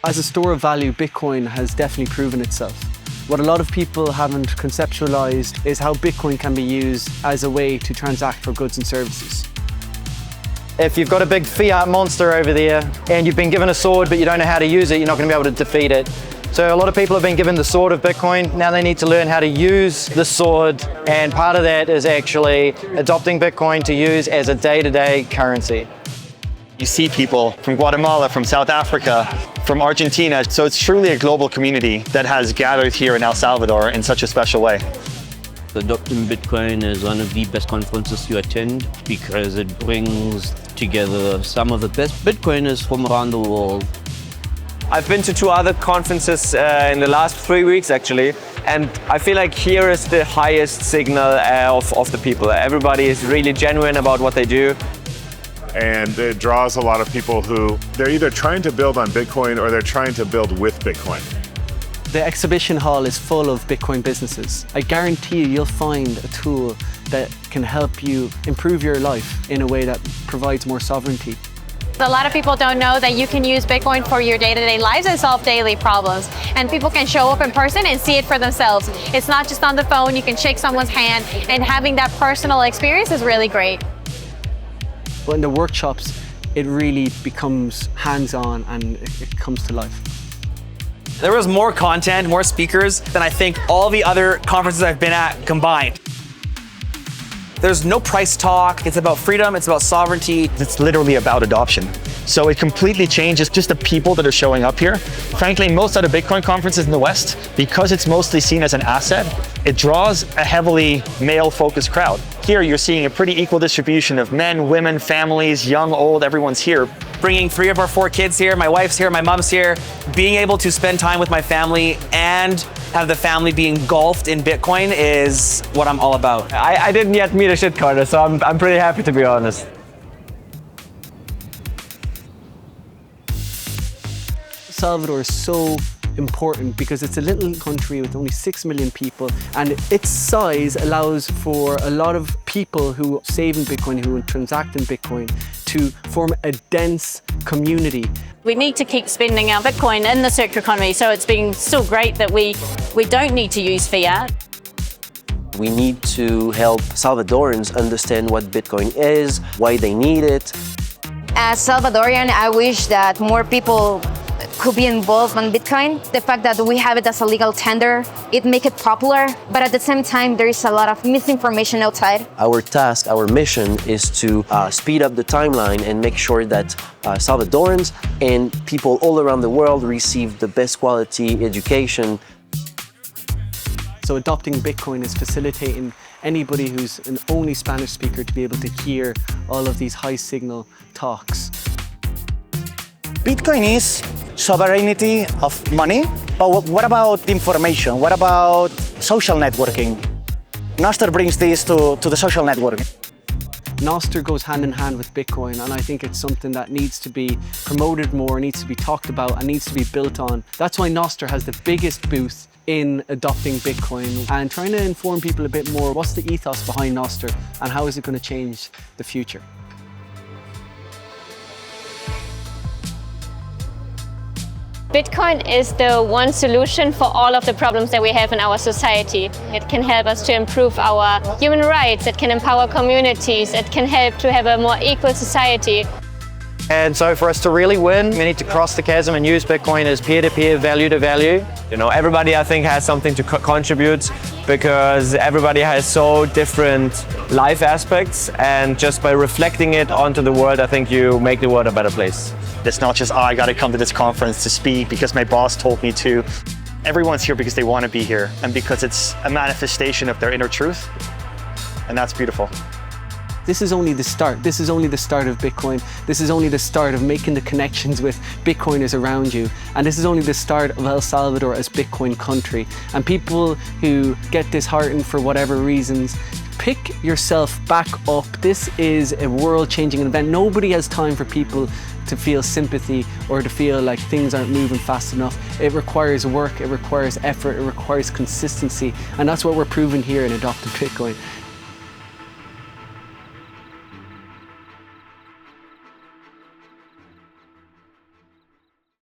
As a store of value, Bitcoin has definitely proven itself. What a lot of people haven't conceptualized is how Bitcoin can be used as a way to transact for goods and services. If you've got a big fiat monster over there and you've been given a sword but you don't know how to use it, you're not going to be able to defeat it. So a lot of people have been given the sword of Bitcoin. Now they need to learn how to use the sword, and part of that is actually adopting Bitcoin to use as a day-to-day currency. You see people from Guatemala, from South Africa, from Argentina. So it's truly a global community that has gathered here in El Salvador in such a special way. Adopting Bitcoin is one of the best conferences to attend because it brings together some of the best Bitcoiners from around the world. I've been to 2 other conferences in the last 3 weeks actually, and I feel like here is the highest signal of the people. Everybody is really genuine about what they do. And it draws a lot of people who, they're either trying to build on Bitcoin or they're trying to build with Bitcoin. The exhibition hall is full of Bitcoin businesses. I guarantee you'll find a tool that can help you improve your life in a way that provides more sovereignty. A lot of people don't know that you can use Bitcoin for your day-to-day lives and solve daily problems. And people can show up in person and see it for themselves. It's not just on the phone, you can shake someone's hand, and having that personal experience is really great. But in the workshops, it really becomes hands-on and it comes to life. There was more content, more speakers than I think all the other conferences I've been at combined. There's no price talk. It's about freedom, it's about sovereignty. It's literally about adoption. So it completely changes just the people that are showing up here. Frankly, most other Bitcoin conferences in the West, because it's mostly seen as an asset, it draws a heavily male-focused crowd. Here, you're seeing a pretty equal distribution of men, women, families, young, old, everyone's here. Bringing 3 of our 4 kids here, my wife's here, my mom's here, being able to spend time with my family and have the family be engulfed in Bitcoin is what I'm all about. I didn't yet meet a shitcoiner, so I'm pretty happy, to be honest. Salvador is so important because it's a little country with only 6 million people, and its size allows for a lot of people who save in Bitcoin, who transact in Bitcoin, to form a dense community. We need to keep spending our Bitcoin in the circular economy, so it's been still great that we don't need to use fiat. We need to help Salvadorans understand what Bitcoin is, why they need it. As Salvadorian, I wish that more people could be involved in Bitcoin. The fact that we have it as a legal tender, it makes it popular, but at the same time, there is a lot of misinformation outside. Our task, our mission is to speed up the timeline and make sure that Salvadorans and people all around the world receive the best quality education. So adopting Bitcoin is facilitating anybody who's an only Spanish speaker to be able to hear all of these high signal talks. Bitcoin is sovereignty of money, but what about information? What about social networking? Nostr brings this to the social networking. Nostr goes hand in hand with Bitcoin, and I think it's something that needs to be promoted more, needs to be talked about, and needs to be built on. That's why Nostr has the biggest booth in adopting Bitcoin and trying to inform people a bit more what's the ethos behind Nostr and how is it going to change the future. Bitcoin is the one solution for all of the problems that we have in our society. It can help us to improve our human rights, it can empower communities, it can help to have a more equal society. And so for us to really win, we need to cross the chasm and use Bitcoin as peer-to-peer, value-to-value. You know, everybody I think has something to contribute because everybody has so different life aspects, and just by reflecting it onto the world, I think you make the world a better place. It's not just, I got to come to this conference to speak because my boss told me to. Everyone's here because they want to be here and because it's a manifestation of their inner truth, and that's beautiful. This is only the start. This is only the start of Bitcoin. This is only the start of making the connections with Bitcoiners around you. And this is only the start of El Salvador as Bitcoin country. And people who get disheartened for whatever reasons, pick yourself back up. This is a world-changing event. Nobody has time for people to feel sympathy or to feel like things aren't moving fast enough. It requires work, it requires effort, it requires consistency. And that's what we're proving here in Adopting Bitcoin.